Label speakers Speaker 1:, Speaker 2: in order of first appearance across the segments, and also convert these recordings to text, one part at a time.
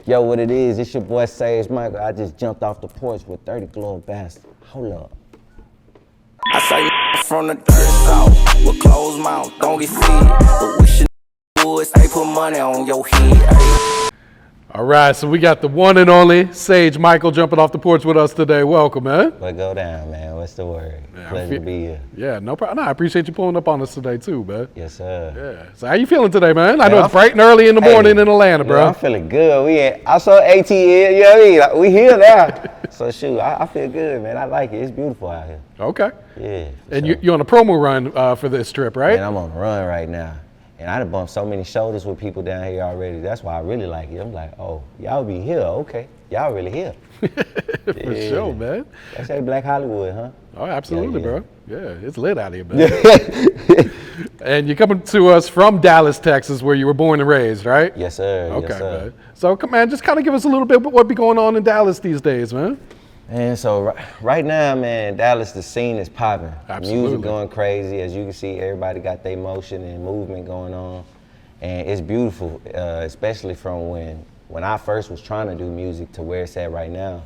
Speaker 1: Yo, what it is, it's your boy Saige Michael. I just jumped off the porch with 30 glowing bastards. Hold up.
Speaker 2: I saw you from the dirt south with closed mouth, don't get feed. But we should would stay put money on your head. Ay.
Speaker 3: All right, so we got the one and only Saige Michael jumping off the porch with us today. Welcome, man.
Speaker 1: But go down, man. What's the word? Pleasure to be here.
Speaker 3: Yeah, no problem. No, I appreciate you pulling up on us today too, man.
Speaker 1: Yes, sir.
Speaker 3: Yeah. So how you feeling today, man? I know it's bright and early in the morning in Atlanta, bro.
Speaker 1: I'm feeling good. I saw AT, you know what I mean? Like, we here now. So shoot, I feel good, man. I like it. It's beautiful out here.
Speaker 3: Okay.
Speaker 1: Yeah.
Speaker 3: And you're on a promo run for this trip, right?
Speaker 1: Man, I'm on the run right now. And I done bumped so many shoulders with people down here already. That's why I really like it. I'm like, oh, y'all be here, okay. Y'all really here.
Speaker 3: For sure, man.
Speaker 1: That's that Black Hollywood, huh?
Speaker 3: Oh, absolutely,
Speaker 1: Yeah.
Speaker 3: bro. Yeah, it's lit out here, man. And you're coming to us from Dallas, Texas, where you were born and raised, right?
Speaker 1: Yes, sir.
Speaker 3: Okay,
Speaker 1: yes, sir.
Speaker 3: man. So, come on, just kind of give us a little bit of what be going on in Dallas these days, man.
Speaker 1: And so right now, man, Dallas, the scene is popping.
Speaker 3: Absolutely.
Speaker 1: Music going crazy. As you can see, everybody got their motion and movement going on. And it's beautiful, especially from when I first was trying to do music to where it's at right now.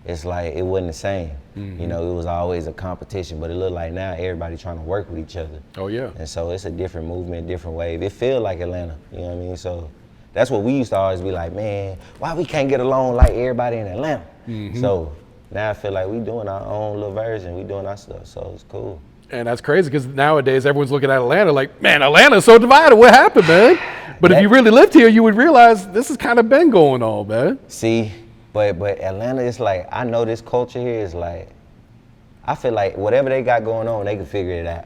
Speaker 1: It's like it wasn't the same.
Speaker 3: Mm-hmm.
Speaker 1: You know, it was always a competition, but it looked like now everybody trying to work with each other.
Speaker 3: Oh, yeah.
Speaker 1: And so it's a different movement, different wave. It feels like Atlanta, you know what I mean? So that's what we used to always be like, man, why we can't get along like everybody in Atlanta?
Speaker 3: Mm-hmm.
Speaker 1: So now I feel like we doing our own little version. We doing our stuff, so it's cool.
Speaker 3: And that's crazy because nowadays everyone's looking at Atlanta like, man, Atlanta's so divided. What happened, man? But if you really lived here, you would realize this has kind of been going on, man.
Speaker 1: See, but Atlanta is like, I know this culture here is like, I feel like whatever they got going on, they can figure it out.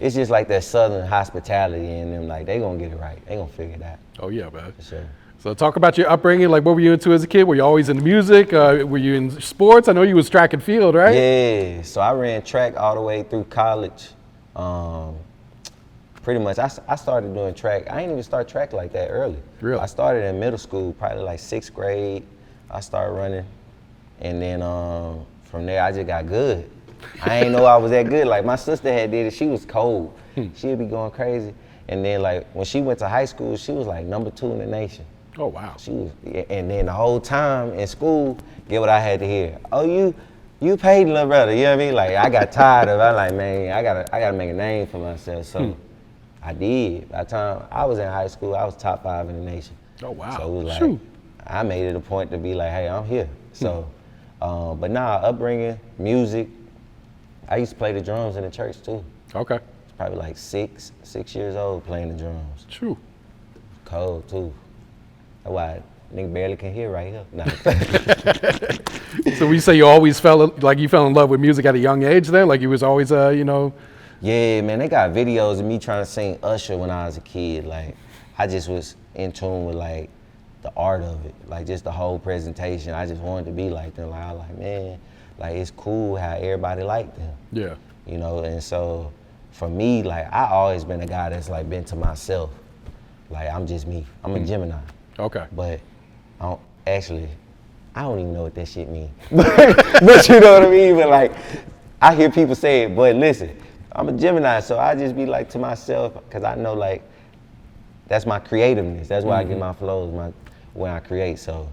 Speaker 1: It's just like that Southern hospitality in them, like they gonna get it right. They gonna figure it out.
Speaker 3: Oh, yeah, man.
Speaker 1: For sure.
Speaker 3: So talk about your upbringing. Like, what were you into as a kid? Were you always into music? Were you in sports? I know you was track and field, right?
Speaker 1: Yeah, so I ran track all the way through college. Pretty much, I started doing track. I didn't even start track like that early.
Speaker 3: Really?
Speaker 1: I started in middle school, probably like 6th grade. I started running, and then from there I just got good. I ain't know I was that good. Like my sister had did it. She was cold. She'd be going crazy. And then like when she went to high school, she was like #2 in the nation.
Speaker 3: Oh, wow.
Speaker 1: She was, and then the whole time in school, get what I had to hear. Oh, you paid little brother. You know what I mean? Like I got tired of it. I'm like, man, I gotta make a name for myself. So I did. By the time I was in high school, I was top 5 in the nation.
Speaker 3: Oh, wow.
Speaker 1: So it was like,
Speaker 3: Shoot.
Speaker 1: I made it a point to be like, hey, I'm here. So, but nah, upbringing, music. I used to play the drums in the church too.
Speaker 3: Okay.
Speaker 1: It's probably like 6 years old playing the drums.
Speaker 3: True.
Speaker 1: Cold too. That's why nigga barely can hear right here. Nah.
Speaker 3: So we say you always fell in love with music at a young age then? Like you was always, you know?
Speaker 1: Yeah, man, they got videos of me trying to sing Usher when I was a kid. Like, I just was in tune with like the art of it, like just the whole presentation. I just wanted to be like them. Like I was like, man, like it's cool how everybody liked them.
Speaker 3: Yeah.
Speaker 1: You know, and so for me, like I always been a guy that's like been to myself. Like I'm just me. I'm a Gemini.
Speaker 3: Okay.
Speaker 1: But I don't even know what that shit means. But you know what I mean? But like, I hear people say it, but listen, I'm a Gemini, so I just be like to myself, cause I know like, that's my creativeness. That's where I get my flows, when I create. So,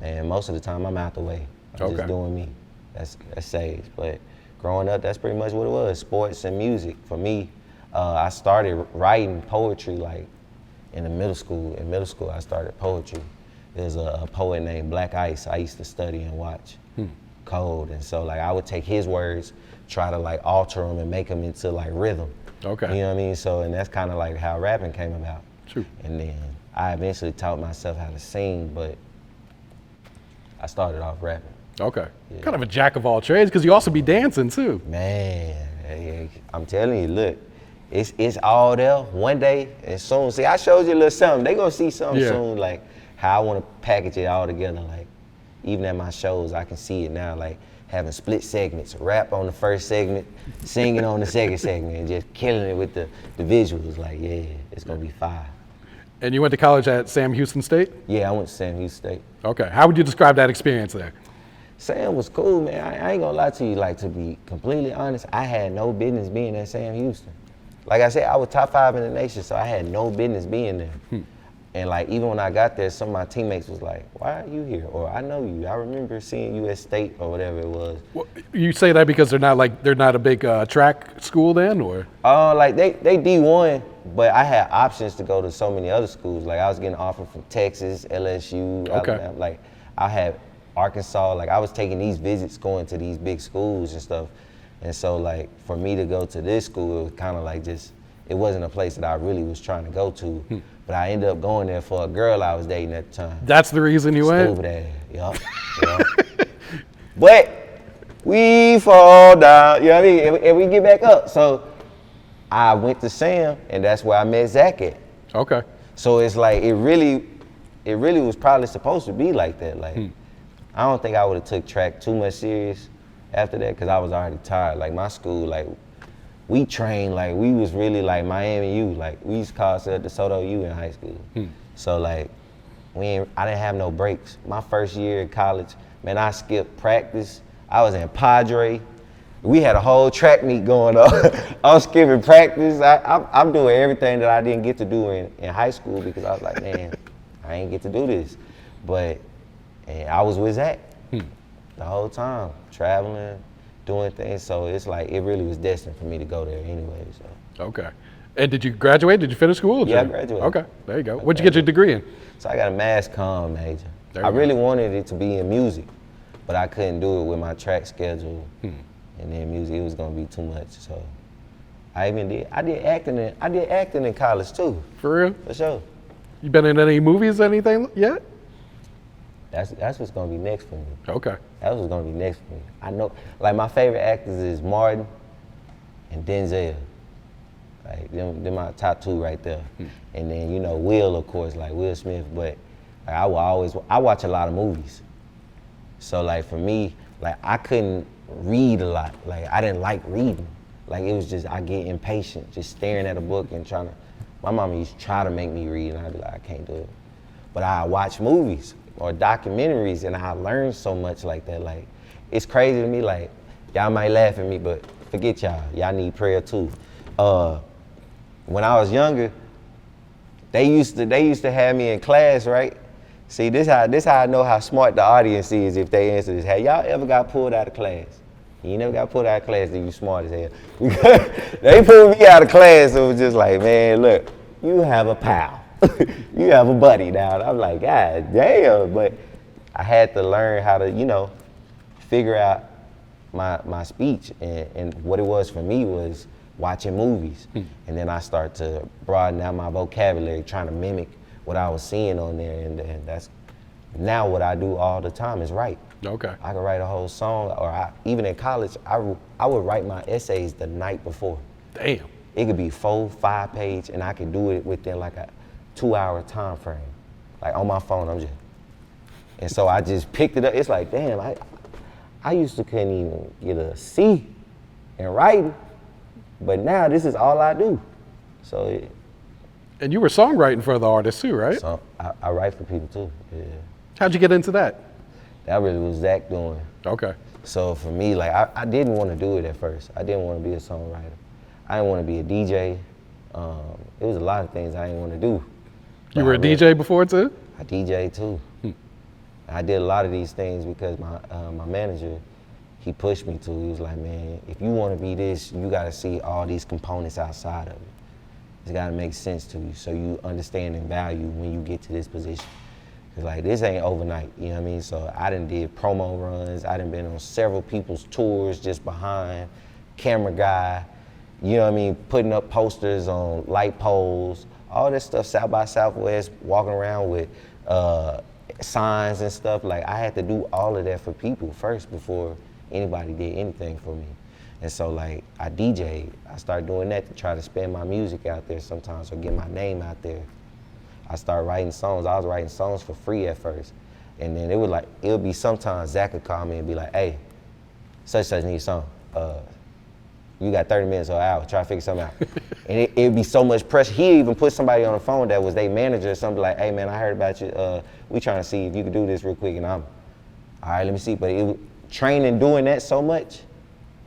Speaker 1: man, most of the time I'm out the way. I'm just doing me. That's Saige. But growing up, that's pretty much what it was, sports and music. For me, I started writing poetry like in middle school. In middle school, I started poetry. There's a poet named Black Ice I used to study and watch. Cold. And so like I would take his words, try to like alter them and make them into like rhythm.
Speaker 3: Okay.
Speaker 1: You know what I mean? So, and that's kind of like how rapping came about.
Speaker 3: True.
Speaker 1: And then I eventually taught myself how to sing, but I started off rapping.
Speaker 3: Okay.
Speaker 1: Yeah.
Speaker 3: Kind of a jack of all trades because you also be dancing too.
Speaker 1: Man, I'm telling you, look, it's all there one day and soon. See, I showed you a little something. They gonna see something soon, like how I want to package it all together. Like even at my shows, I can see it now, like having split segments, rap on the first segment, singing on the second segment, and just killing it with the visuals. Like, yeah, it's gonna be fire.
Speaker 3: And you went to college at Sam Houston State?
Speaker 1: Yeah, I went to Sam Houston State.
Speaker 3: Okay. How would you describe that experience there?
Speaker 1: Sam was cool, man. I ain't gonna lie to you. Like, to be completely honest, I had no business being at Sam Houston. Like I said, I was top 5 in the nation, so I had no business being there. And like, even when I got there, some of my teammates was like, why are you here? Or I know you, I remember seeing you at state or whatever it was.
Speaker 3: Well, you say that because they're not a big track school then, or?
Speaker 1: Like they D1, but I had options to go to so many other schools. Like I was getting offered from Texas, LSU, Alabama. Like I had Arkansas, like I was taking these visits going to these big schools and stuff. And so like for me to go to this school, it was kind of like it wasn't a place that I really was trying to go to. But I ended up going there for a girl I was dating at the time.
Speaker 3: That's the reason you went?
Speaker 1: Stupid ass, yup. But we fall down, you know what I mean? And we get back up. So I went to Sam, and that's where I met Zach at.
Speaker 3: Okay.
Speaker 1: So it's like, it really was probably supposed to be like that. Like, I don't think I would have took track too much serious after that, because I was already tired. Like my school, like, we trained, like we was really like Miami U. Like we used to call ourselves DeSoto U in high school. So like, I didn't have no breaks. My first year in college, man, I skipped practice. I was in Padre. We had a whole track meet going on. I was skipping practice. I'm doing everything that I didn't get to do in high school, because I was like, man, I ain't get to do this. But I was with Zach the whole time, traveling, doing things. So it's like, it really was destined for me to go there anyway. So.
Speaker 3: Okay. And did you graduate? Did you finish school?
Speaker 1: Yeah, I graduated.
Speaker 3: Okay, there you go. What'd you get your degree in?
Speaker 1: So I got a mass comm major.
Speaker 3: There
Speaker 1: I
Speaker 3: you
Speaker 1: really wanted it to be in music, but I couldn't do it with my track schedule. And then music, it was gonna be too much. So I did acting in college too.
Speaker 3: For real?
Speaker 1: For sure.
Speaker 3: You been in any movies, anything yet?
Speaker 1: That's what's gonna be next for me.
Speaker 3: Okay.
Speaker 1: That's what's gonna be next for me. I know, like my favorite actors is Martin and Denzel. Like them my top two right there. And then, you know, Will, of course, like Will Smith, but like, I watch a lot of movies. So like for me, like I couldn't read a lot. Like I didn't like reading. Like it was just, I get impatient just staring at a book and my mama used to try to make me read, and I'd be like, I can't do it. But I watch movies or documentaries, and I learned so much like that. Like, it's crazy to me, like, y'all might laugh at me, but forget y'all need prayer too. When I was younger, they used to have me in class, right? See, this how I know how smart the audience is if they answer this. Have y'all ever got pulled out of class? You never got pulled out of class, then you smart as hell. They pulled me out of class, so it was just like, man, look, you have a pal. You have a buddy now. And I'm like, God damn. But I had to learn how to, you know, figure out my speech. And what it was for me was watching movies. And then I start to broaden out my vocabulary, trying to mimic what I was seeing on there. And that's now what I do all the time is write.
Speaker 3: Okay.
Speaker 1: I could write a whole song, or even in college, I would write my essays the night before.
Speaker 3: Damn.
Speaker 1: It could be 4-5 page, and I could do it within like a 2-hour time frame. Like on my phone, and so I just picked it up. It's like, damn, I used to couldn't even get a C in writing, but now this is all I do. So.
Speaker 3: And you were songwriting for the artists too, right?
Speaker 1: So I write for people too, yeah.
Speaker 3: How'd you get into that?
Speaker 1: That really was Zach doing.
Speaker 3: Okay.
Speaker 1: So for me, like I didn't want to do it at first. I didn't want to be a songwriter. I didn't want to be a DJ. It was a lot of things I didn't want to do.
Speaker 3: You were a DJ before too?
Speaker 1: I DJ too. I did a lot of these things because my manager, he pushed me to. He was like, man, if you want to be this, you got to see all these components outside of it. It's got to make sense to you so you understand and value when you get to this position. Cause like this ain't overnight, you know what I mean? So I done did promo runs, I done been on several people's tours just behind, camera guy, you know what I mean? Putting up posters on light poles, all this stuff, South by Southwest, walking around with signs and stuff. Like I had to do all of that for people first before anybody did anything for me. And so like I DJ'd, I started doing that to try to spin my music out there sometimes or get my name out there. I started writing songs. I was writing songs for free at first. And then it would be sometimes Zach would call me and be like, hey, such need a song. You got 30 minutes or an hour, try to figure something out. And it'd be so much pressure. He even put somebody on the phone that was their manager or something like, hey man, I heard about you. We trying to see if you can do this real quick. And I'm, all right, let me see. But it was training doing that so much.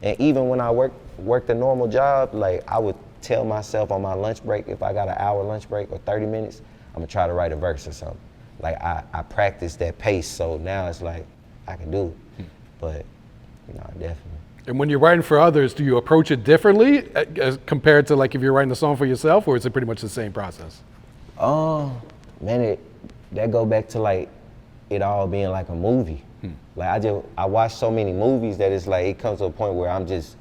Speaker 1: And even when I worked a normal job, like I would tell myself on my lunch break, if I got an hour lunch break or 30 minutes, gonna try to write a verse or something. Like I practiced that pace, so now it's like I can do it. But definitely.
Speaker 3: And when you're writing for others, do you approach it differently as compared to like if you're writing a song for yourself, or is it pretty much the same process?
Speaker 1: Man, that go back to like it all being like a movie. Like I watch so many movies that it's like it comes to a point where I'm just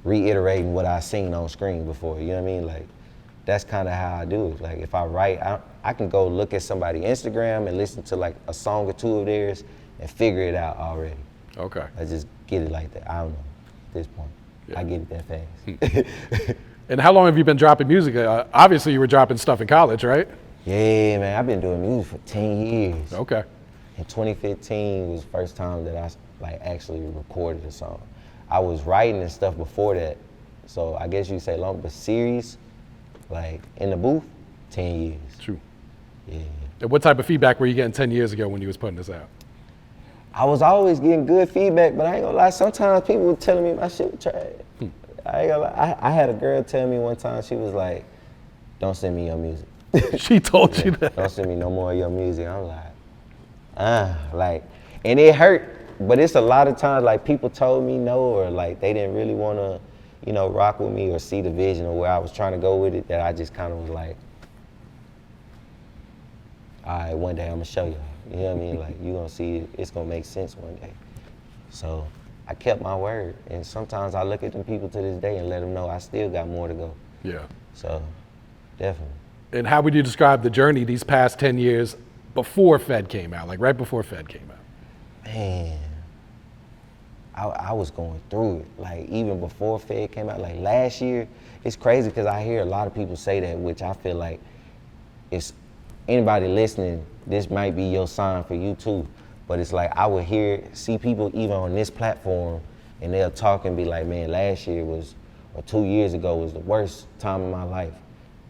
Speaker 1: reiterating what I seen on screen before. You know what I mean? Like that's kind of how I do it. Like if I write, I can go look at somebody's Instagram and listen to like a song or two of theirs and figure it out already.
Speaker 3: Okay.
Speaker 1: I just get it like that. I don't know. At this point, I get it that fast.
Speaker 3: And how long have you been dropping music? Obviously, you were dropping stuff in college, right?
Speaker 1: Yeah, man. I've been doing music for 10 years.
Speaker 3: Okay.
Speaker 1: In 2015 was the first time that I like actually recorded a song. I was writing and stuff before that, so I guess you say long, but serious, like in the booth, 10 years.
Speaker 3: True.
Speaker 1: Yeah.
Speaker 3: And what type of feedback were you getting 10 years ago when you was putting this out?
Speaker 1: I was always getting good feedback, but I ain't gonna lie, sometimes people were telling me my shit was trash. I ain't gonna lie. I had a girl tell me one time, she was like, don't send me your music.
Speaker 3: She told you that?
Speaker 1: Don't send me no more of your music. I'm like, and it hurt, but it's a lot of times like people told me no, or like they didn't really wanna, rock with me or see the vision or where I was trying to go with it, that I just kind of was like, all right, one day I'm gonna show you. You know what I mean? Like you gonna see it, it's gonna make sense one day. So I kept my word, and sometimes I look at them people to this day and let them know I still got more to go.
Speaker 3: Yeah.
Speaker 1: So definitely.
Speaker 3: And how would you describe the journey these past 10 years before F.E.D. came out, like right before F.E.D. came out?
Speaker 1: Man, I was going through it. Like even before F.E.D. came out, like last year, it's crazy because I hear a lot of people say that, which I feel like it's anybody listening, this might be your sign for you too. But it's like I would see people even on this platform, and they'll talk and be like, man, last year or 2 years ago was the worst time of my life.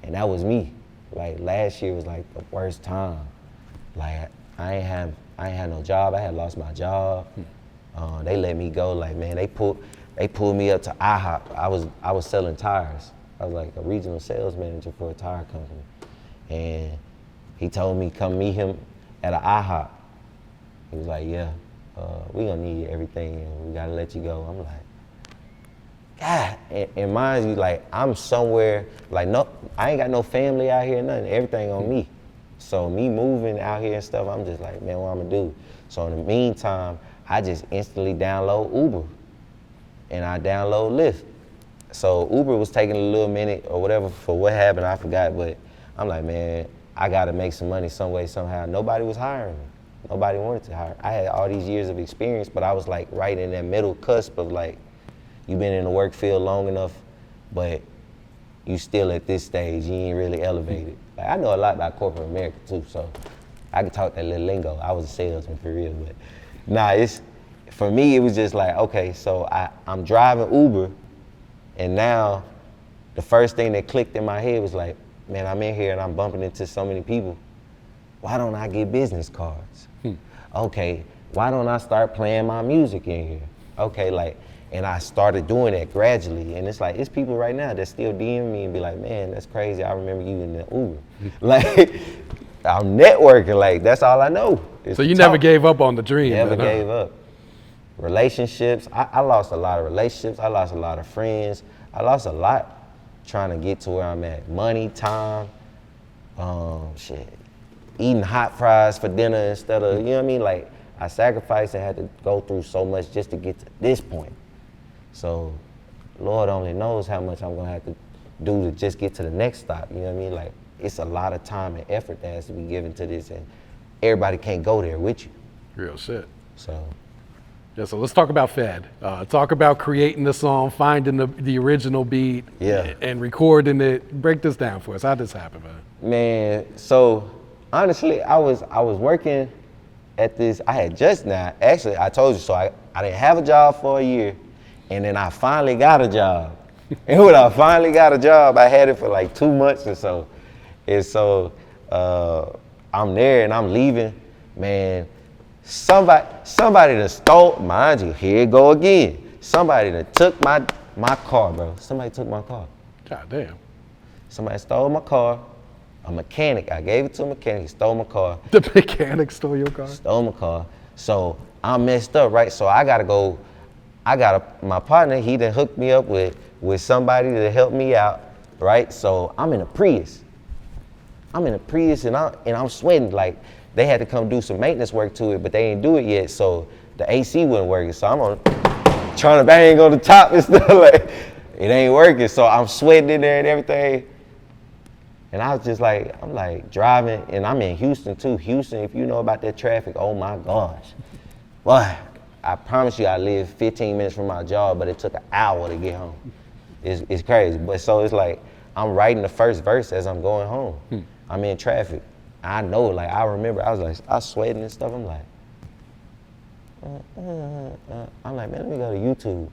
Speaker 1: And that was me. Like last year was like the worst time. Like I ain't had no job. I had lost my job. They let me go. Like man, they pulled me up to IHOP. I was selling tires. I was like a regional sales manager for a tire company, and he told me come meet him at an IHOP. He was like, yeah, we gonna need everything, and we gotta let you go. I'm like, God, and mind you, like I'm somewhere, like no, I ain't got no family out here, nothing. Everything on me. So me moving out here and stuff, I'm just like, man, what I'm gonna do? So in the meantime, I just instantly download Uber, and I download Lyft. So Uber was taking a little minute or whatever for what happened, I forgot, but I'm like, man, I gotta make some money some way, somehow. Nobody was hiring me. Nobody wanted to hire. I had all these years of experience, but I was like right in that middle cusp of like, you've been in the work field long enough, but you still at this stage, you ain't really elevated. Like I know a lot about corporate America too, so I can talk that little lingo. I was a salesman for real, but nah, for me, it was just like, okay, so I'm driving Uber, and now the first thing that clicked in my head was like, man, I'm in here and I'm bumping into so many people. Why don't I get business cards? Okay, why don't I start playing my music in here? Okay, like, and I started doing that gradually, and it's like, it's people right now that still DM me and be like, man, that's crazy, I remember you in the Uber. Like, I'm networking, like, that's all I know.
Speaker 3: So you never gave up on the dream?
Speaker 1: Never gave up. Relationships, I lost a lot of relationships, I lost a lot of friends, I lost a lot trying to get to where I'm at. Money, time, eating hot fries for dinner instead of, you know what I mean? Like, I sacrificed and had to go through so much just to get to this point. So, Lord only knows how much I'm gonna have to do to just get to the next stop, you know what I mean? Like, it's a lot of time and effort that has to be given to this, and everybody can't go there with you.
Speaker 3: Real shit.
Speaker 1: So.
Speaker 3: Yeah, so let's talk about F.E.D. Talk about creating the song, finding the original beat, and recording it. Break this down for us. How'd this happen, man?
Speaker 1: Man, so honestly, I was working at this, I had just now, actually I told you, so I didn't have a job for a year, and then I finally got a job. And when I finally got a job, I had it for like 2 months or so. And so I'm there and I'm leaving, man. Somebody that stole, mind you, here it go again. Somebody that took my car, bro. Somebody took my car.
Speaker 3: God damn.
Speaker 1: Somebody stole my car, a mechanic. I gave it to a mechanic. He stole my car.
Speaker 3: The mechanic stole your car?
Speaker 1: Stole my car. So I'm messed up, right? So I gotta go. My partner, he done hooked me up with somebody to help me out, right? So I'm in a Prius. And I'm sweating. Like, they had to come do some maintenance work to it, but they ain't do it yet. So the AC wasn't working. So I'm trying to bang on the top and stuff. Like, it ain't working. So I'm sweating in there and everything. And I was just like, I'm like driving, and I'm in Houston too. Houston, if you know about that traffic, oh my gosh. Boy, I promise you I live 15 minutes from my job, but it took an hour to get home. It's crazy. But so it's like, I'm writing the first verse as I'm going home. I'm in traffic. I know, like, I remember, I was sweating and stuff. I'm like, man, let me go to YouTube.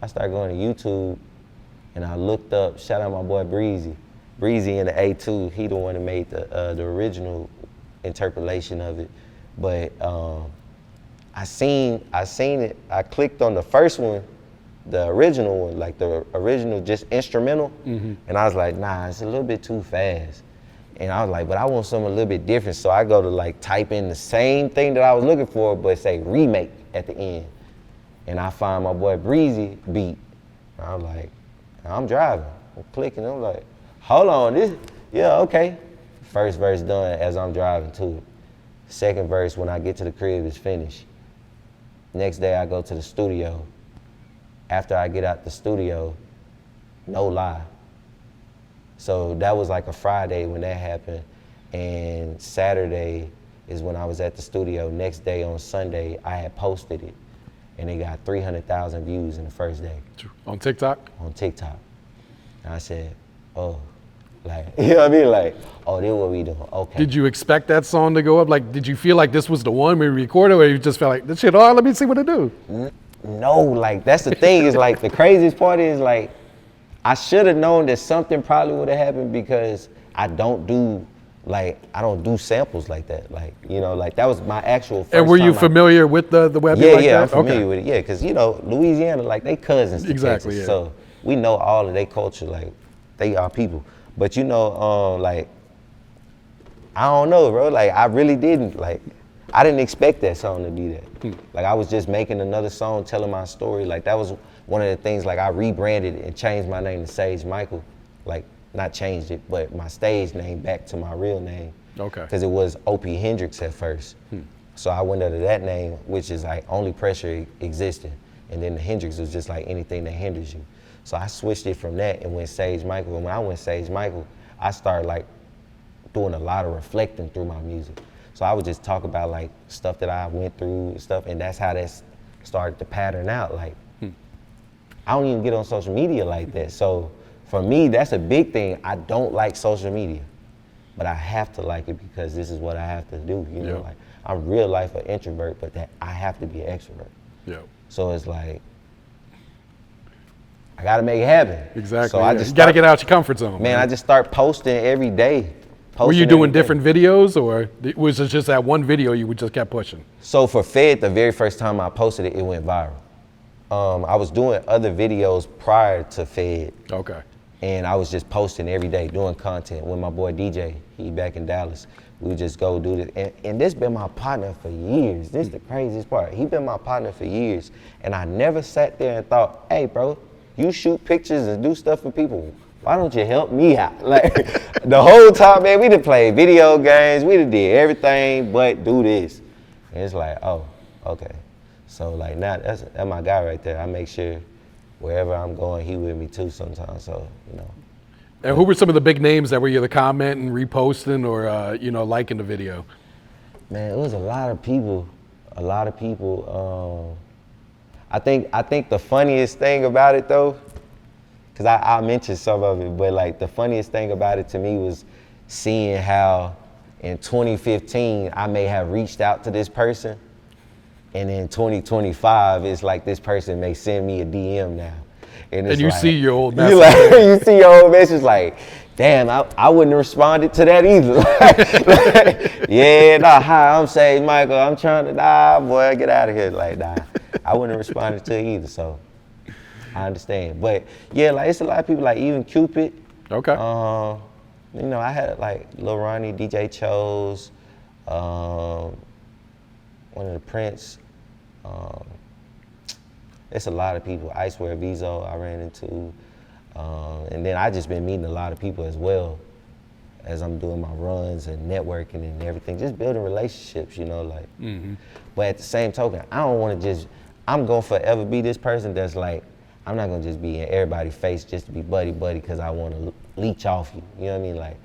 Speaker 1: I started going to YouTube, and I looked up, shout out my boy Breezy. Breezy in the A2, he the one that made the original interpolation of it. But I seen it, I clicked on the first one, the original one, like the original just instrumental, and I was like, nah, it's a little bit too fast. And I was like, but I want something a little bit different. So I go to like type in the same thing that I was looking for, but say remake at the end. And I find my boy Breezy beat. And I'm like, I'm driving, I'm clicking, I'm like, hold on, yeah, okay. First verse done as I'm driving to it. Second verse, when I get to the crib, is finished. Next day I go to the studio. After I get out the studio, no lie. So that was like a Friday when that happened. And Saturday is when I was at the studio. Next day on Sunday, I had posted it. And it got 300,000 views in the first day.
Speaker 3: On TikTok?
Speaker 1: On TikTok. And I said, oh, like, you know what I mean? Like, oh, this is what we doing, okay.
Speaker 3: Did you expect that song to go up? Like, did you feel like this was the one we recorded, or you just felt like, this shit, oh, let me see what it do?
Speaker 1: No, like, that's the thing, is like, the craziest part is like, I should have known that something probably would have happened, because I don't do samples like that. Like, you know, like that was my actual first
Speaker 3: And were you familiar with the web?
Speaker 1: Yeah,
Speaker 3: like
Speaker 1: yeah,
Speaker 3: that?
Speaker 1: I'm familiar with it. Yeah, because, you know, Louisiana, like, they cousins to
Speaker 3: Exactly,
Speaker 1: Texas,
Speaker 3: yeah.
Speaker 1: so we know all of their culture, like, they are people. But, you know, like, I don't know, bro. Like, I really didn't. Like, I didn't expect that song to be that. Like, I was just making another song, telling my story. Like, that was one of the things, like, I rebranded and changed my name to Saige Michael. Like, not changed it, but my stage name back to my real name.
Speaker 3: Okay.
Speaker 1: Because it was O.P. Hendrix at first. So I went under that name, which is like only pressure existing. And then the Hendrix was just like anything that hinders you. So I switched it from that and went Saige Michael. And when I went Saige Michael, I started like doing a lot of reflecting through my music. So I would just talk about like stuff that I went through and stuff, and that's how that started to pattern out. Like, I don't even get on social media like that. So for me, that's a big thing. I don't like social media, but I have to like it because this is what I have to do. You know, like, I'm real life an introvert, but that I have to be an extrovert.
Speaker 3: Yeah.
Speaker 1: So it's like, I gotta make it happen.
Speaker 3: Exactly.
Speaker 1: So I just
Speaker 3: you gotta get out your comfort zone.
Speaker 1: Man, I just start posting every day.
Speaker 3: Were you doing different videos, or was it just that one video you just kept pushing?
Speaker 1: So for F.E.D., the very first time I posted it, it went viral. I was doing other videos prior to F.E.D.
Speaker 3: Okay.
Speaker 1: And I was just posting every day, doing content with my boy DJ. He back in Dallas. We would just go do this. And this been my partner for years. This is the craziest part. He been my partner for years. And I never sat there and thought, hey, bro, you shoot pictures and do stuff for people. Why don't you help me out? Like, the whole time, man, we done played video games. We done did everything but do this. And it's like, oh, okay. So, like, now that's my guy right there. I make sure wherever I'm going, he with me too sometimes, so, you know.
Speaker 3: And who were some of the big names that were either commenting, reposting, or, you know, liking the video?
Speaker 1: Man, it was a lot of people. I think the funniest thing about it, though, because I mentioned some of it, but, like, the funniest thing about it to me was seeing how in 2015, I may have reached out to this person, and in 2025, it's like this person may send me a DM now. And
Speaker 3: you
Speaker 1: like,
Speaker 3: see your old message.
Speaker 1: You see your old message like, damn, I wouldn't have responded to that either. Like, yeah, nah, hi, I'm Saige Michael. I'm trying to, nah, boy, get out of here. Like, nah, I wouldn't have responded to it either, so I understand. But yeah, like, it's a lot of people, like even Cupid.
Speaker 3: Okay.
Speaker 1: You know, I had like Lil Ronnie, DJ Chose, one of the Prince. It's a lot of people. Icewear Vizo I ran into. And then I just been meeting a lot of people as well as I'm doing my runs and networking and everything, just building relationships, you know, like. But at the same token, I don't want to I'm gonna forever be this person that's like, I'm not gonna just be in everybody's face just to be buddy because I want to leech off you, you know what I mean? Like,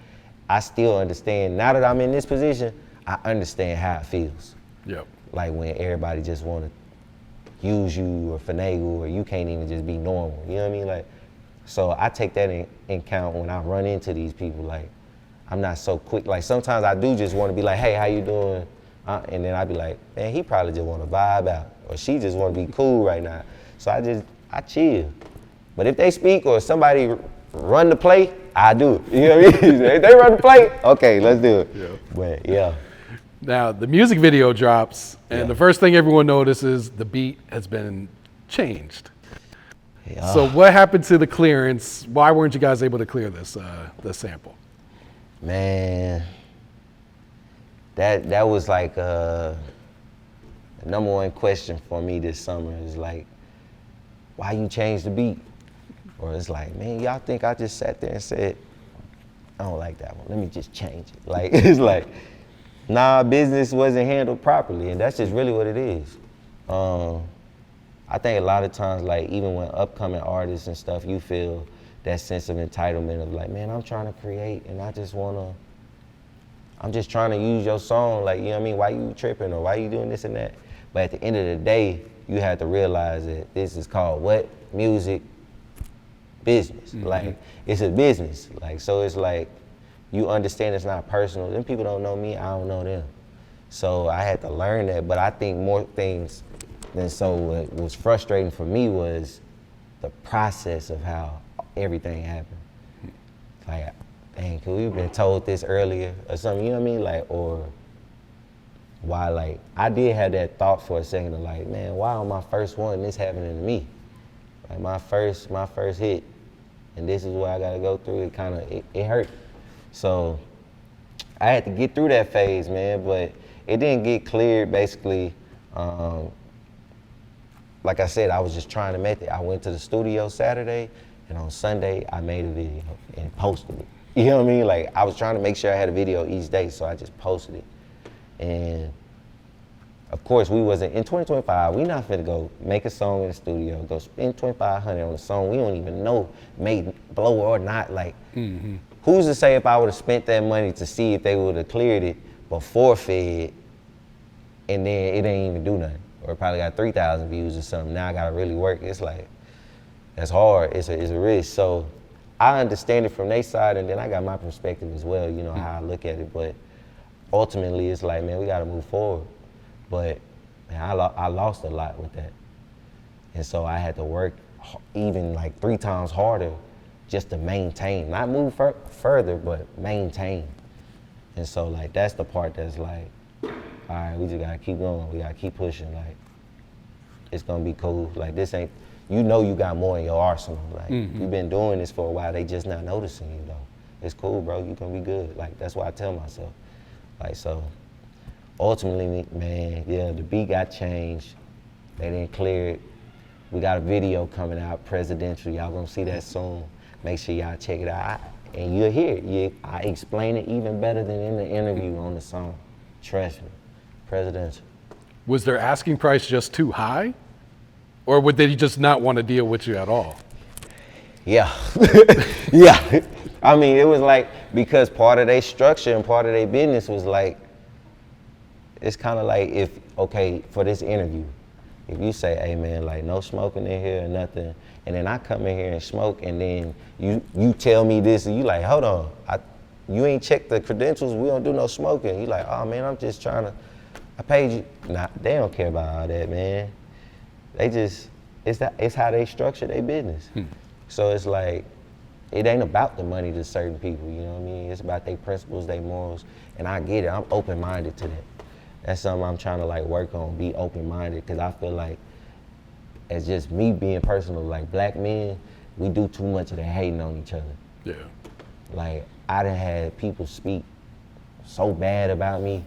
Speaker 1: I still understand, now that I'm in this position, I understand how it feels.
Speaker 3: Yep.
Speaker 1: Like when everybody just want to use you or finagle, or you can't even just be normal, you know what I mean? Like, so I take that in count when I run into these people. Like, I'm not so quick. Like, sometimes I do just want to be like, hey, how you doing? And then I be like, man, he probably just want to vibe out, or she just want to be cool right now. So I chill. But if they speak or somebody run the play, I do it. You know what I mean? If they run the play, okay, let's do it.
Speaker 3: Yeah.
Speaker 1: But yeah.
Speaker 3: Now, the music video drops, and the first thing everyone notices, the beat has been changed.
Speaker 1: Yeah.
Speaker 3: So what happened to the clearance? Why weren't you guys able to clear this sample?
Speaker 1: Man, that was like the number one question for me this summer is like, why you change the beat? Or it's like, man, y'all think I just sat there and said, I don't like that one, let me just change it. Like, it's like, nah, business wasn't handled properly, and that's just really what it is. I think a lot of times, like, even when upcoming artists and stuff, you feel that sense of entitlement of like, man, I'm trying to create and I'm just trying to use your song, like, you know what I mean? Why you tripping, or why you doing this and that? But at the end of the day, you have to realize that this is called what? Music business. Like, it's a business. Like, so it's like, you understand it's not personal. Them people don't know me, I don't know them. So I had to learn that, but I think more things than so what was frustrating for me was the process of how everything happened. Like, dang, could we have been told this earlier or something, you know what I mean? Like, or why, like, I did have that thought for a second of like, man, why on my first one this happening to me? Like my first hit, and this is what I gotta go through, it hurt. So I had to get through that phase, man, but it didn't get cleared basically. Like I said, I was just trying to make it. I went to the studio Saturday, and on Sunday, I made a video and posted it. You know what I mean? Like, I was trying to make sure I had a video each day, so I just posted it. And of course, we wasn't, in 2025, we not finna go make a song in the studio, go spend $2,500 on a song we don't even know may blow or not. Like, who's to say if I would've spent that money to see if they would've cleared it before F.E.D, and then it ain't even do nothing? Or it probably got 3,000 views or something. Now I gotta really work. It's like, that's hard, it's a risk. So I understand it from their side, and then I got my perspective as well, you know, how I look at it. But ultimately, it's like, man, we gotta move forward. But man, I lost a lot with that. And so I had to work even like 3 times harder just to maintain, not move further, but maintain. And so like, that's the part that's like, all right, we just gotta keep going. We gotta keep pushing. Like, it's gonna be cool. Like, this ain't, you know, you got more in your arsenal. Like, you've been doing this for a while. They just not noticing you though. It's cool, bro. You gonna be good. Like, that's what I tell myself. Like, so ultimately, man, yeah, the beat got changed. They didn't clear it. We got a video coming out, presidential. Y'all gonna see that soon. Make sure y'all check it out. And you'll hear it. I explain it even better than in the interview on the song. Trust me. Presidential.
Speaker 3: Was their asking price just too high? Or would they just not want to deal with you at all?
Speaker 1: Yeah. Yeah. I mean, it was like, because part of their structure and part of their business was like, it's kind of like if, okay, for this interview, if you say, hey man, like no smoking in here or nothing, and then I come in here and smoke, and then you tell me this, and you like, hold on, you ain't checked the credentials, we don't do no smoking. You like, oh man, I'm just trying to, I paid you. Nah, they don't care about all that, man. They just, it's how they structure their business. So it's like, it ain't about the money to certain people, you know what I mean? It's about their principles, their morals, and I get it, I'm open-minded to that. That's something I'm trying to like work on, be open-minded, because I feel like, as just me being personal, like black men, we do too much of the hating on each other.
Speaker 3: Yeah.
Speaker 1: Like, I done had people speak so bad about me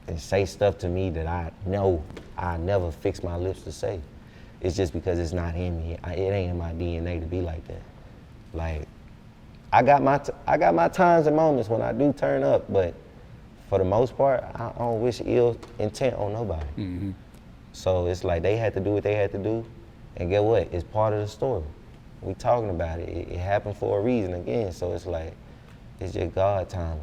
Speaker 1: and say stuff to me that I know I never fix my lips to say. It's just because it's not in me. It ain't in my DNA to be like that. Like, I got my times and moments when I do turn up, but for the most part, I don't wish ill intent on nobody.
Speaker 3: Mm-hmm.
Speaker 1: So it's like they had to do what they had to do, and get what? It's part of the story. We talking about it. It happened for a reason again. So it's like, it's just God time.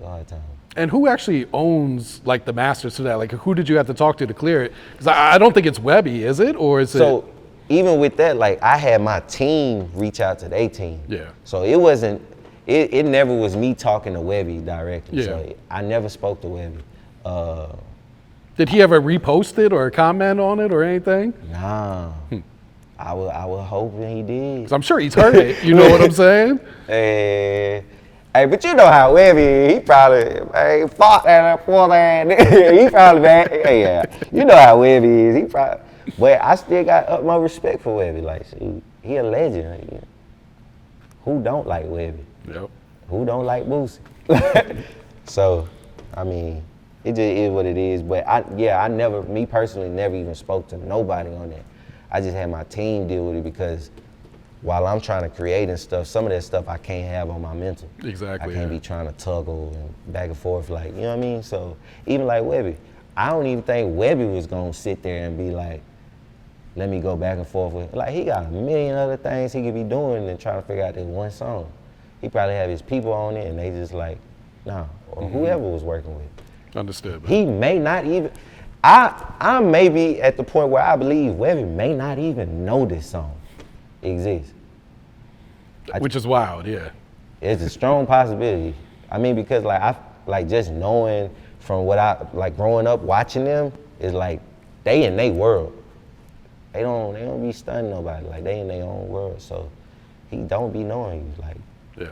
Speaker 1: God time.
Speaker 3: And who actually owns like the masters to that? Like, who did you have to talk to clear it? Because I don't think it's Webby, is it? Or is it?
Speaker 1: So even with that, like, I had my team reach out to their team.
Speaker 3: Yeah.
Speaker 1: So it wasn't, it never was me talking to Webby directly.
Speaker 3: Yeah.
Speaker 1: So I never spoke to Webby.
Speaker 3: Did he ever repost it or comment on it or anything?
Speaker 1: Nah. I was hoping he did.
Speaker 3: 'Cause I'm sure he's heard it. You know what I'm saying?
Speaker 1: Hey, but you know how Webby is. He probably fought that poor man. He probably bad. Hey, yeah. You know how Webby is. He probably. But I still got utmost respect for Webby. Like, he a legend. Like, who don't like Webby?
Speaker 3: Yep.
Speaker 1: Who don't like Boosie? So, I mean, it just is what it is. But me personally, never even spoke to nobody on that. I just had my team deal with it because while I'm trying to create and stuff, some of that stuff I can't have on my mental.
Speaker 3: Exactly.
Speaker 1: I can't be trying to tuggle and back and forth, like, you know what I mean? So even like Webby, I don't even think Webby was gonna sit there and be like, let me go back and forth with, like, he got a million other things he could be doing than trying to figure out this one song. He probably have his people on it and they just like, nah, or whoever was working with.
Speaker 3: Understood. Man.
Speaker 1: He may not even, I may be at the point where I believe Webby may not even know this song exists.
Speaker 3: Which is wild, yeah.
Speaker 1: It's a strong possibility. I mean, because like just knowing from what I, like growing up watching them, is like, they in their world. They don't be stunning nobody, like they in their own world. So he don't be knowing you, like.
Speaker 3: Yeah.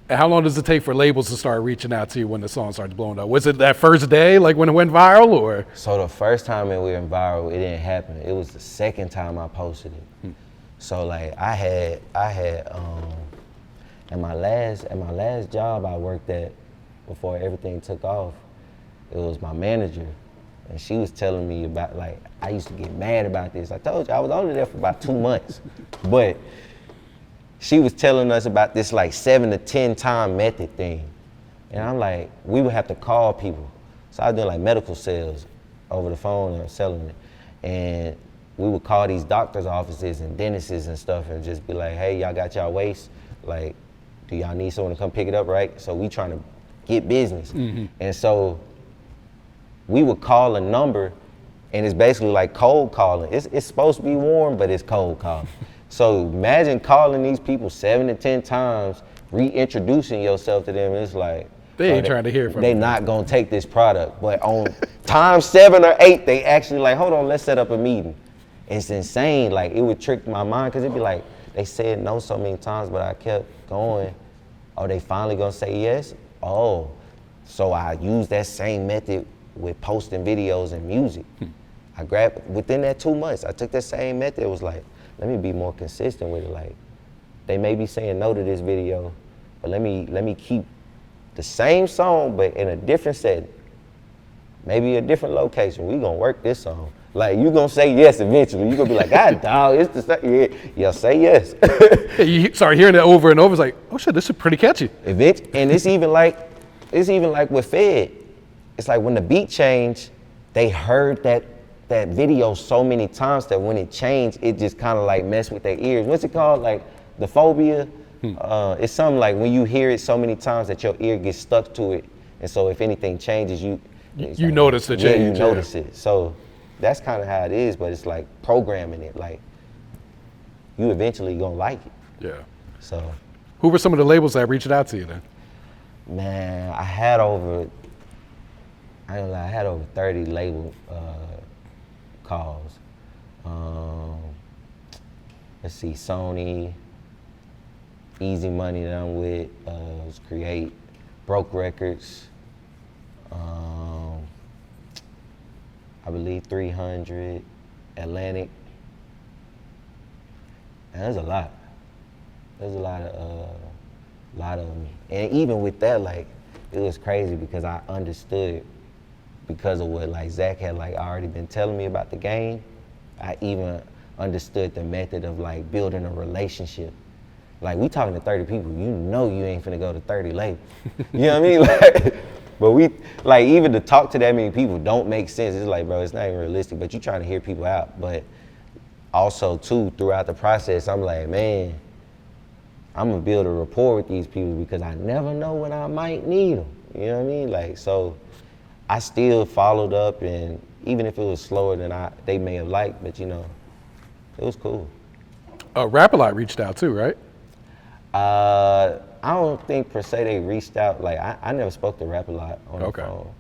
Speaker 3: And how long does it take for labels to start reaching out to you when the song starts blowing up? Was it that first day, like when it went viral, or?
Speaker 1: So the first time it went viral, it didn't happen. It was the second time I posted it. So like I had at my last job I worked at before everything took off, it was my manager. And she was telling me about, like, I used to get mad about this. I told you, I was only there for about 2 months. But she was telling us about this like 7 to 10 time method thing. And I'm like, we would have to call people. So I was doing like medical sales over the phone and selling it. And we would call these doctors' offices and dentists and stuff and just be like, hey, y'all got y'all waste? Like, do y'all need someone to come pick it up, right? So we trying to get business. And so we would call a number and it's basically like cold calling. It's supposed to be warm, but it's cold calling. So imagine calling these people 7 to 10 times, reintroducing yourself to them. It's like,
Speaker 3: they ain't trying to hear from you.
Speaker 1: They not gonna take this product. But on time 7 or 8, they actually like, hold on, let's set up a meeting. It's insane. Like, it would trick my mind because it'd be like, they said no so many times, but I kept going. Oh, they finally gonna say yes? Oh, so I used that same method with posting videos and music. I grabbed, within that 2 months, I took that same method. It was like, let me be more consistent with it. Like, they may be saying no to this video, but let me keep the same song, but in a different setting. Maybe a different location. We gonna work this song. Like, you gonna say yes eventually. You gonna be like, God, dog, it's the same. Yeah, say yes.
Speaker 3: You start hearing it over and over. It's like, oh shit, this is pretty catchy.
Speaker 1: And it's even like with F.E.D. It's like when the beat changed, they heard that video so many times that when it changed, it just kind of like messed with their ears. What's it called? Like the phobia? It's something like when you hear it so many times that your ear gets stuck to it. And so if anything changes, you
Speaker 3: like,
Speaker 1: notice
Speaker 3: the change.
Speaker 1: Yeah, you notice it. So that's kind of how it is, but it's like programming it. Like, you eventually gonna like it.
Speaker 3: Yeah.
Speaker 1: So.
Speaker 3: Who were some of the labels that reached out to you then?
Speaker 1: Man, I had over 30 label calls. Let's see, Sony, Easy Money that I'm with, was Create, Broke Records, I believe 300, Atlantic. And there's a lot. There's a lot of them. And even with that, like, it was crazy because I understood because of what like Zach had like already been telling me about the game. I even understood the method of like building a relationship. Like, we talking to 30 people, you know you ain't finna go to 30 labels. You know what I mean? Like, but we, like, even to talk to that many people don't make sense. It's like, bro, it's not even realistic, but you trying to hear people out. But also, too, throughout the process, I'm like, man, I'm gonna build a rapport with these people because I never know when I might need them. You know what I mean? Like, so I still followed up, and even if it was slower than they may have liked, but you know, it was cool.
Speaker 3: Rap-A-Lot reached out too, right?
Speaker 1: I don't think per se they reached out. Like, I never spoke to Rap-A-Lot on the phone,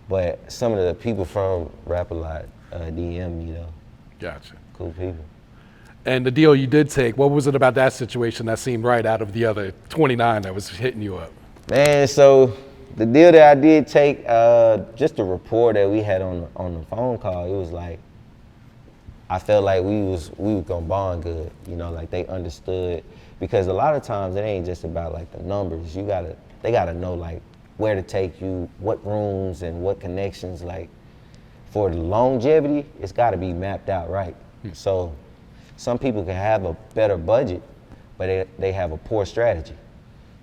Speaker 1: but some of the people from Rap-A-Lot DM me though.
Speaker 3: Gotcha.
Speaker 1: Cool people.
Speaker 3: And the deal you did take, what was it about that situation that seemed right out of the other 29 that was hitting you up?
Speaker 1: Man, so the deal that I did take, just the rapport that we had on the phone call, it was like, I felt like we was gonna bond good, you know, like they understood. Because a lot of times it ain't just about like the numbers. They gotta know like where to take you, what rooms and what connections. Like, for the longevity, it's gotta be mapped out right. So some people can have a better budget, but they have a poor strategy.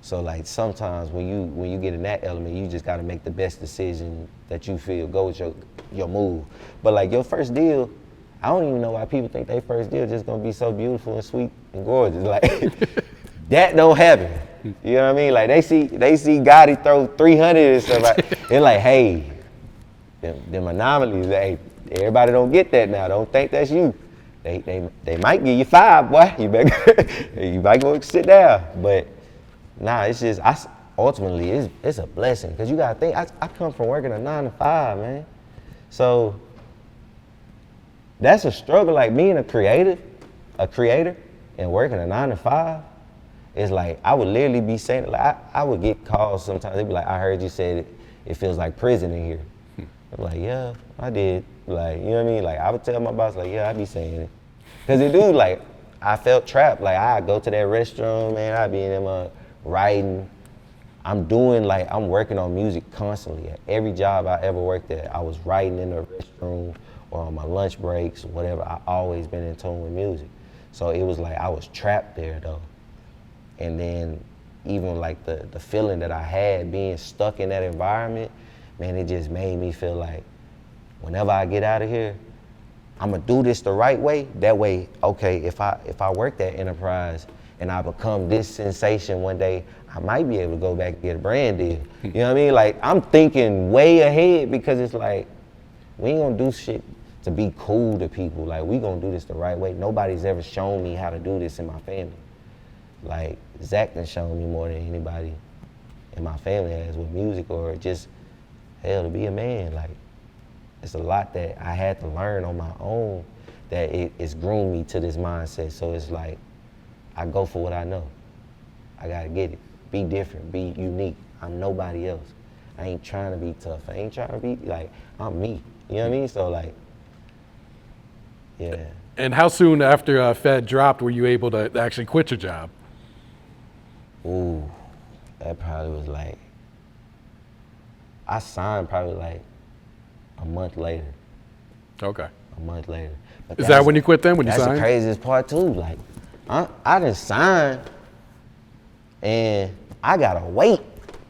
Speaker 1: So like sometimes when you get in that element, you just gotta make the best decision that you feel, go with your move. But like your first deal, I don't even know why people think their first deal just gonna be so beautiful and sweet and gorgeous. Like, that don't happen. You know what I mean? Like, they see Gotti throw 300 and stuff. Like, they're like, hey, them anomalies. Hey, everybody don't get that now. Don't think that's you. They might give you 5, boy. You might go sit down. But nah, it's just ultimately it's a blessing because you gotta think. I come from working a 9 to 5, man. So that's a struggle. Like, being a creator and working a 9 to 5, it's like, I would literally be saying, like, I would get calls sometimes. They'd be like, I heard you said it feels like prison in here. I'm like, yeah, I did. Like, you know what I mean? Like, I would tell my boss, like, yeah, I be saying it. Cause it do, like, I felt trapped. Like, I go to that restroom, man, I be in them writing. I'm working on music constantly. At every job I ever worked at, I was writing in the restroom or on my lunch breaks, whatever. I always been in tune with music. So it was like I was trapped there though. And then even like the feeling that I had being stuck in that environment, man, it just made me feel like whenever I get out of here, I'm gonna do this the right way. That way, okay, if I work that enterprise and I become this sensation one day, I might be able to go back and get a brand deal. You know what I mean? Like, I'm thinking way ahead because it's like, we ain't gonna do shit to be cool to people. Like, we gonna do this the right way. Nobody's ever shown me how to do this in my family. Like, Zach done shown me more than anybody in my family has with music or just, hell, to be a man. Like, it's a lot that I had to learn on my own that it's groomed me to this mindset. So it's like, I go for what I know. I gotta get it. Be different, be unique. I'm nobody else. I ain't trying to be tough. I ain't trying to be, like, I'm me. You know what I mean? So like, yeah.
Speaker 3: And how soon after F.E.D. dropped were you able to actually quit your job?
Speaker 1: Ooh, that probably was like, I signed probably like a month later.
Speaker 3: Okay.
Speaker 1: A month later. But
Speaker 3: Is that when you quit then, when you signed?
Speaker 1: That's the craziest part too. Like, I done signed and I gotta wait.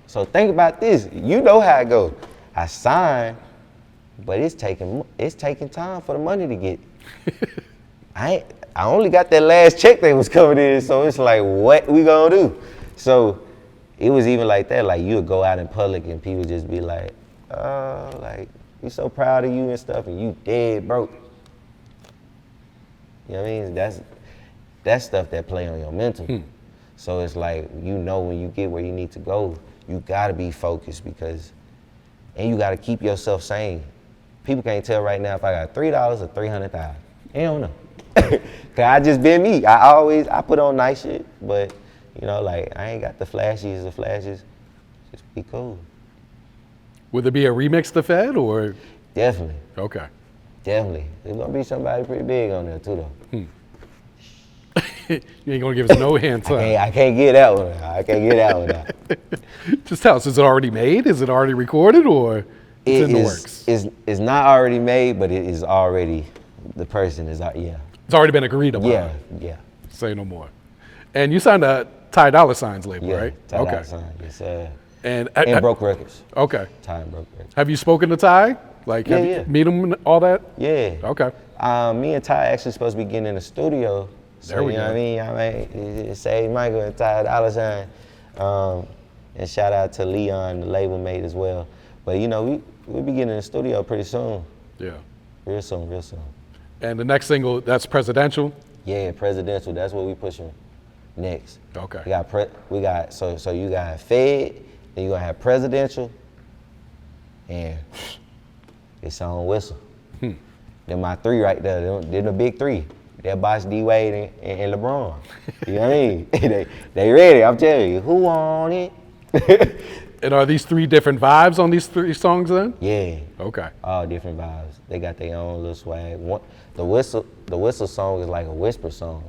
Speaker 1: So think about this. You know how it goes. I signed, but it's taking time for the money to get. I only got that last check that was coming in, so it's like, what we gonna do? So it was even like that. Like, you would go out in public and people just be like, oh, like, we so proud of you and stuff, and you dead broke. You know what I mean? That's stuff that play on your mental. So it's like, you know, when you get where you need to go, you gotta be focused and you gotta keep yourself sane. People can't tell right now if I got $3 or 300,000. They don't know. Cause I just been me. I put on nice shit, but you know, like, I ain't got the flashies. Just be cool.
Speaker 3: Would there be a remix to F.E.D. or?
Speaker 1: Definitely.
Speaker 3: Okay.
Speaker 1: Definitely. There's gonna be somebody pretty big on there too though.
Speaker 3: You ain't gonna give us no hints. Huh?
Speaker 1: I can't get that one. I can't get that one out.
Speaker 3: Just tell us, is it already made? Is it already recorded, or it's in the works?
Speaker 1: It's not already made, but it is already, the person is, yeah.
Speaker 3: It's already been agreed upon.
Speaker 1: Yeah.
Speaker 3: Say no more. And you signed a Ty Dolla $ign's label, right?
Speaker 1: Ty Dolla $ign, yes, sir.
Speaker 3: And
Speaker 1: Broke Records.
Speaker 3: Okay.
Speaker 1: Ty and Broke Records.
Speaker 3: Have you spoken to Ty? Like, have you meet him and all that?
Speaker 1: Yeah.
Speaker 3: Okay.
Speaker 1: Me and Ty actually supposed to be getting in the studio. So,
Speaker 3: There we
Speaker 1: you know
Speaker 3: go.
Speaker 1: what I mean? It's Saige Michael and Ty Dolla $ign. And shout out to Leon, the label mate as well. But you know, we'll be getting in the studio pretty soon.
Speaker 3: Yeah.
Speaker 1: Real soon.
Speaker 3: And the next single, that's Presidential?
Speaker 1: Yeah, Presidential, that's what we pushing next.
Speaker 3: Okay.
Speaker 1: We got so you got F.E.D., then you gonna have Presidential, and it's on Whistle. Then my three right there, then the big three. That Boss D Wade and LeBron. You know what I mean? they ready, I'm telling you. Who want it?
Speaker 3: And are these three different vibes on these three songs then?
Speaker 1: Yeah.
Speaker 3: Okay.
Speaker 1: All different vibes. They got their own little swag. The whistle song is like a whisper song.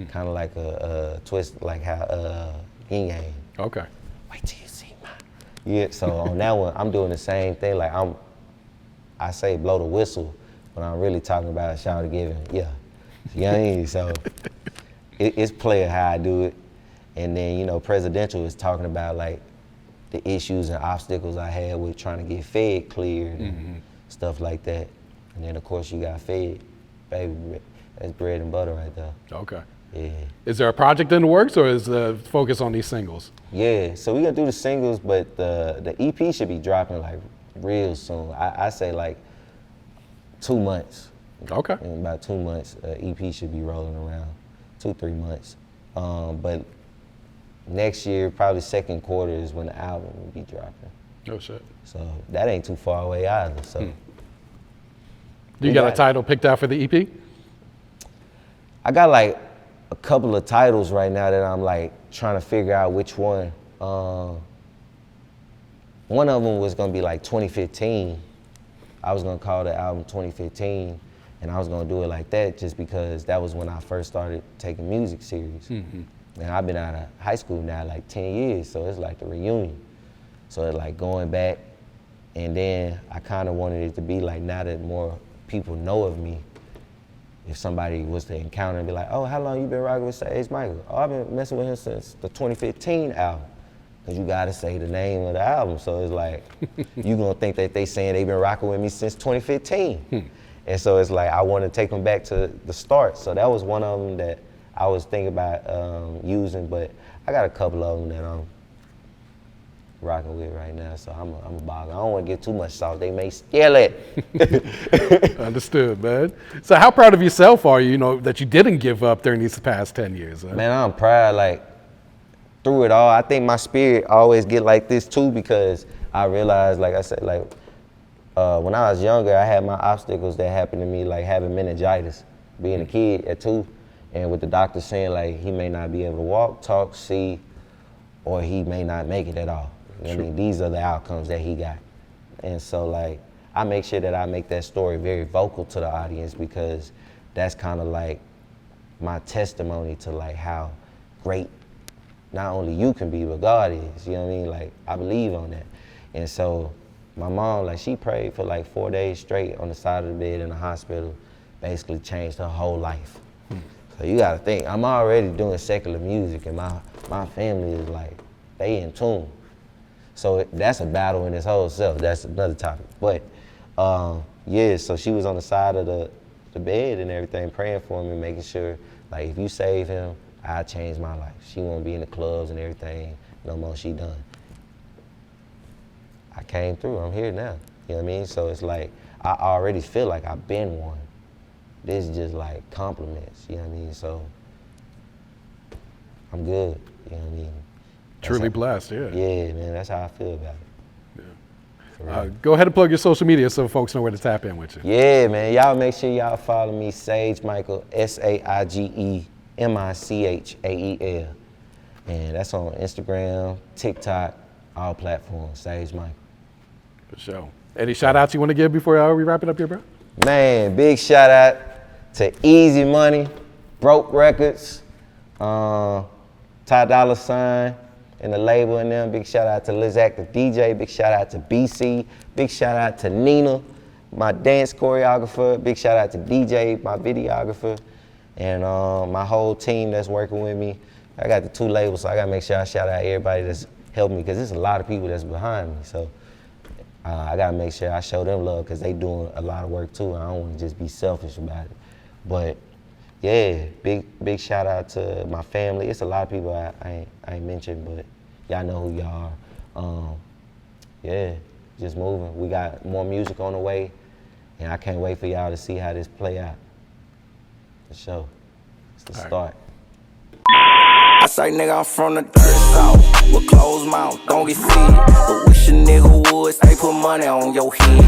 Speaker 1: Kind of like a twist, like how Yin Yang.
Speaker 3: Okay.
Speaker 1: Wait till you see my. Yeah, so on that one, I'm doing the same thing. Like I say blow the whistle, but I'm really talking about shout giving. Yeah. You know what I mean? So it's player how I do it. And then, you know, Presidential is talking about like the issues and obstacles I had with trying to get F.E.D. cleared and stuff like that. And then of course you got F.E.D. Baby, that's bread and butter right there.
Speaker 3: Okay.
Speaker 1: Yeah.
Speaker 3: Is there a project in the works, or is the focus on these singles?
Speaker 1: Yeah, so we gonna do the singles, but the EP should be dropping like real soon. I say like 2 months.
Speaker 3: Okay.
Speaker 1: In about 2 months, EP should be rolling around, 2-3 months. But next year, probably second quarter is when the album will be dropping.
Speaker 3: Oh shit.
Speaker 1: So that ain't too far away either. So.
Speaker 3: Do you got a title picked out for the EP?
Speaker 1: I got like a couple of titles right now that I'm like trying to figure out which one. One of them was gonna be like 2015. I was gonna call the album 2015, and I was gonna do it like that just because that was when I first started taking music serious. And I've been out of high school now like 10 years, so it's like the reunion. So it's like going back, and then I kind of wanted it to be like now that more people know of me, if somebody was to encounter and be like, oh, how long you been rocking with Saige Michael? Oh, I've been messing with him since the 2015 album. Because you gotta say the name of the album. So it's like, you gonna think that they saying they been rocking with me since 2015. And so it's like, I wanna take them back to the start. So that was one of them that I was thinking about using, but I got a couple of them that I'm rocking with right now, so I'm a bogger. I don't want to get too much salt. They may steal it.
Speaker 3: Understood, man. So how proud of yourself are you, that you didn't give up during these past 10 years? Huh?
Speaker 1: Man, I'm proud, like, through it all. I think my spirit always get like this too, because I realized, like I said, like, when I was younger, I had my obstacles that happened to me, like having meningitis, being a kid at 2, and with the doctor saying, like, he may not be able to walk, talk, see, or he may not make it at all. You know what I mean? These are the outcomes that he got. And so, like, I make sure that I make that story very vocal to the audience, because that's kind of like my testimony to like how great not only you can be, but God is, you know what I mean? Like, I believe on that. And so my mom, like, she prayed for like 4 days straight on the side of the bed in the hospital, basically changed her whole life. So you gotta think, I'm already doing secular music, and my family is like, they in tune. So that's a battle in its whole self. That's another topic. But yeah, so she was on the side of the bed and everything, praying for me, making sure, like, if you save him, I change my life. She won't be in the clubs and everything no more. She done. I came through. I'm here now. You know what I mean? So it's like, I already feel like I've been one. This is just like compliments. You know what I mean? So I'm good. You know what I mean?
Speaker 3: Truly blessed, yeah.
Speaker 1: Yeah, man, that's how I feel about it.
Speaker 3: Yeah. Go ahead and plug your social media so folks know where to tap in with you.
Speaker 1: Yeah, man, y'all make sure y'all follow me, Saige Michael, SAIGE MICHAEL. And that's on Instagram, TikTok, all platforms, Saige Michael.
Speaker 3: For sure. Any shout outs you want to give before we wrap it up here, bro?
Speaker 1: Man, big shout out to Easy Money, Broke Records, Ty Dolla $ign and the label and them. Big shout out to Lizak the DJ. Big shout out to BC. Big shout out to Nina, my dance choreographer. Big shout out to DJ, my videographer. And my whole team that's working with me. I got the 2 labels, so I gotta make sure I shout out everybody that's helped me, because there's a lot of people that's behind me. So I gotta make sure I show them love, because they doing a lot of work too. I don't wanna just be selfish about it. But yeah, big shout out to my family. It's a lot of people I ain't mentioned, but y'all know who y'all are. Yeah, just moving. We got more music on the way, and I can't wait for y'all to see how this play out. For sure. It's the start.
Speaker 2: I say, nigga, I'm from the dirt south with closed mouth, don't get fed. But wish a nigga would stay put money on your head.